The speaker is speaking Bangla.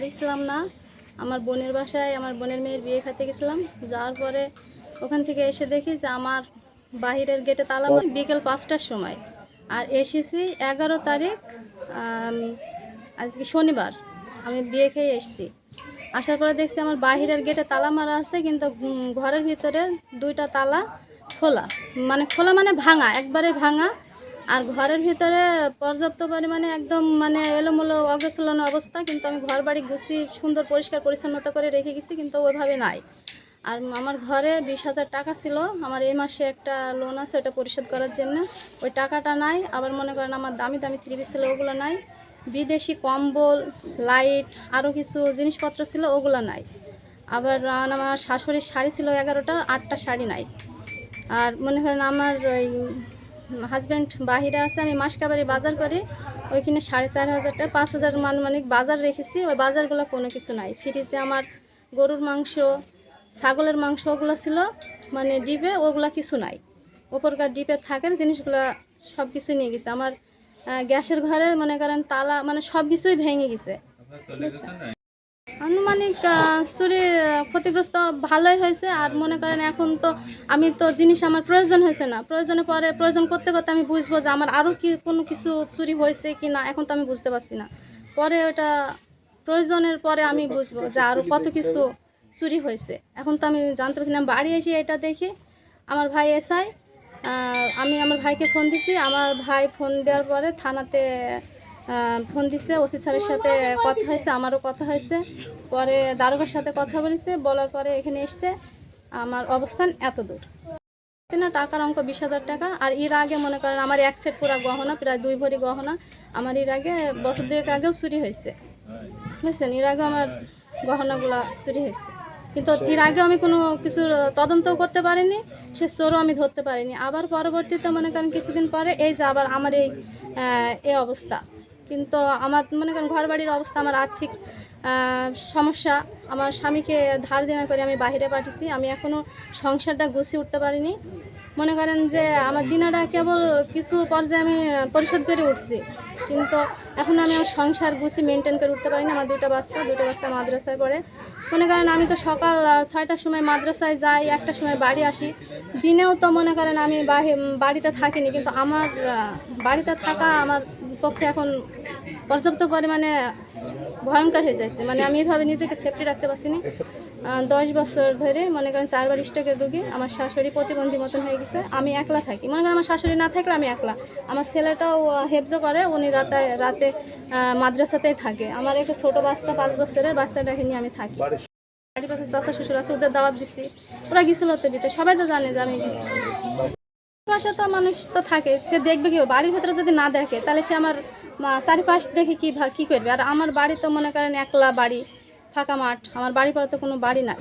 বাড়ি ছিলাম না, আমার বোনের বাসায় আমার বোনের মেয়ের বিয়ে খেতে গেছিলাম। যাওয়ার পরে ওখান থেকে এসে দেখি যে আমার বাহিরের গেটে তালা মারা। বিকেল 5টার সময় আর এসেছি 11 তারিখ, আজকে শনিবার। আমি বিয়ে খেয়ে এসেছি। আসার পরে দেখছি আমার বাহিরের গেটে তালা মারা আছে, কিন্তু ঘরের ভিতরে 2টা তালা খোলা, মানে খোলা মানে ভাঙা, একবারে ভাঙা। আর ঘরের ভিতরে পর্যাপ্ত পরিমাণে একদম মানে এলোমেলো অগোছালো অবস্থা, কিন্তু আমি ঘর বাড়ি গুছিয়ে সুন্দর পরিষ্কার পরিচ্ছন্নতা করে রেখে গেছি, কিন্তু ওইভাবে নাই। আর আমার ঘরে 20,000 টাকা ছিল, আমার এই মাসে একটা লোন আছে ওটা পরিশোধ করার জন্য, ওই টাকাটা নাই। আবার মনে করেন আমার দামি দামি 3 পিস ছিল, ওগুলো নাই। বিদেশি কম্বল, লাইট, আরও কিছু জিনিসপত্র ছিল, ওগুলো নাই। আবার আমার শাশুড়ির শাড়ি ছিল 11টা, 8টা শাড়ি নাই। আর মনে করেন আমার ওই হাজব্যান্ড বাহিরে আছে, আমি মাসকাবারি বাজার করি, ওইখানে 4,500 টাকা 5,000 মানমানিক বাজার রেখেছি, ওই বাজারগুলো কোনো কিছু নাই। ফ্রিজে আমার গরুর মাংস, ছাগলের মাংস ওগুলো ছিল, মানে ডিপে ওগুলো কিছু নাই। ওপরকার ডিপে থাকেন জিনিসগুলো সব কিছুই নিয়ে গেছে। আমার গ্যাসের ঘরে মনে করেন তালা, মানে সব কিছুই ভেঙে গেছে। আনুমানিক চুরি ক্ষতিগ্রস্ত ভালোই হয়েছে। আর মনে করেন এখন তো আমি তো জিনিস আমার প্রয়োজন হয়েছে না, প্রয়োজন করতে করতে আমি বুঝবো যে আমার আরও কি কোনো কিছু চুরি হয়েছে কি না, এখন তো আমি বুঝতে পারছি না। পরে ওটা প্রয়োজনের পরে আমি বুঝবো যে আরও কত কিছু চুরি হয়েছে, এখন তো আমি জানতে পারছি না। বাড়ি এসে এটা দেখি আমার ভাই এসআই, আমি আমার ভাইকে ফোন দিছি। আমার ভাই ফোন দেওয়ার পরে থানাতে ফোন দিছে, ওসি স্যারের সাথে কথা হয়েছে, আমারও কথা হয়েছে। পরে দারোগার সাথে কথা বলেছে, বলার পরে এখানে এসছে। আমার অবস্থান এত দূর না, টাকার অঙ্ক 20,000 টাকা। আর এর আগে মনে করেন আমার এক সেট পুরো গহনা, প্রায় 2 ভরি গহনা আমার এর আগে বছর 2 আগেও চুরি হয়েছে, বুঝছেন। এর আগে আমার গহনাগুলা চুরি হয়েছে, কিন্তু এর আগে আমি কোনো কিছু তদন্তও করতে পারিনি, সে চোরও আমি ধরতে পারিনি। আবার পরবর্তীতে মনে করেন কিছুদিন পরে এই যে আবার আমার এই অবস্থা। কিন্তু আমার মনে করেন ঘর বাড়ির অবস্থা, আমার আর্থিক সমস্যা, আমার স্বামীকে ধার দেনা করে আমি বাইরে পাঠিয়েছি, আমি এখনও সংসারটা গুছিয়ে উঠতে পারিনি। মনে করেন যে আমার দিনাটা কেবল কিছু পর্যায়ে আমি পরিশোধ করে উঠছি, কিন্তু এখন আমি আমার সংসার গুছিয়ে মেনটেন করে উঠতে পারিনি। আমার দুটো বাচ্চা মাদ্রাসায় পড়ে। মনে করেন আমি তো সকাল 6টার সময় মাদ্রাসায় যাই, 1টার সময় বাড়ি আসি। দিনেও তো মনে করেন আমি বাড়িতে থাকিনি, কিন্তু আমার বাড়িতে থাকা আমার পক্ষে এখন পর্যাপ্ত পরিমাণে ভয়ঙ্কর হয়ে যাচ্ছে। মানে আমি এভাবে নিজেকে সেফটি রাখতে পারছি না। 10 বছর ধরে মনে করেন 4 বার স্ট্রোকের রোগী, আমার শাশুড়ি প্রতিবন্ধী মতন হয়ে গেছে, আমি একলা থাকি। মনে করেন আমার শাশুড়ি না থাকলে আমি একলা। আমার ছেলেটাও হেফজো করে, উনি রাতে মাদ্রাসাতেই থাকে। আমার একটা ছোটো বাচ্চা 5 বছরের বাচ্চাটাকে নিয়ে আমি থাকি। বাড়ির পাশে চাচা শ্বশুর আছে, ওদের দাওয়াত দিচ্ছি, ওরা গেছিল তো দিতে, সবাই তো জানে যে আমি গেছি। পাশে তো মানুষ তো থাকে, সে দেখবে কি, বাড়ির ভেতরে যদি না দেখে তাহলে সে আমার চারিপাশ দেখে কী করবে। আর আমার বাড়ি তো মনে করেন একলা বাড়ি, ফাঁকা মাঠ, আমার বাড়ির পরে তো কোনো বাড়ি নাই।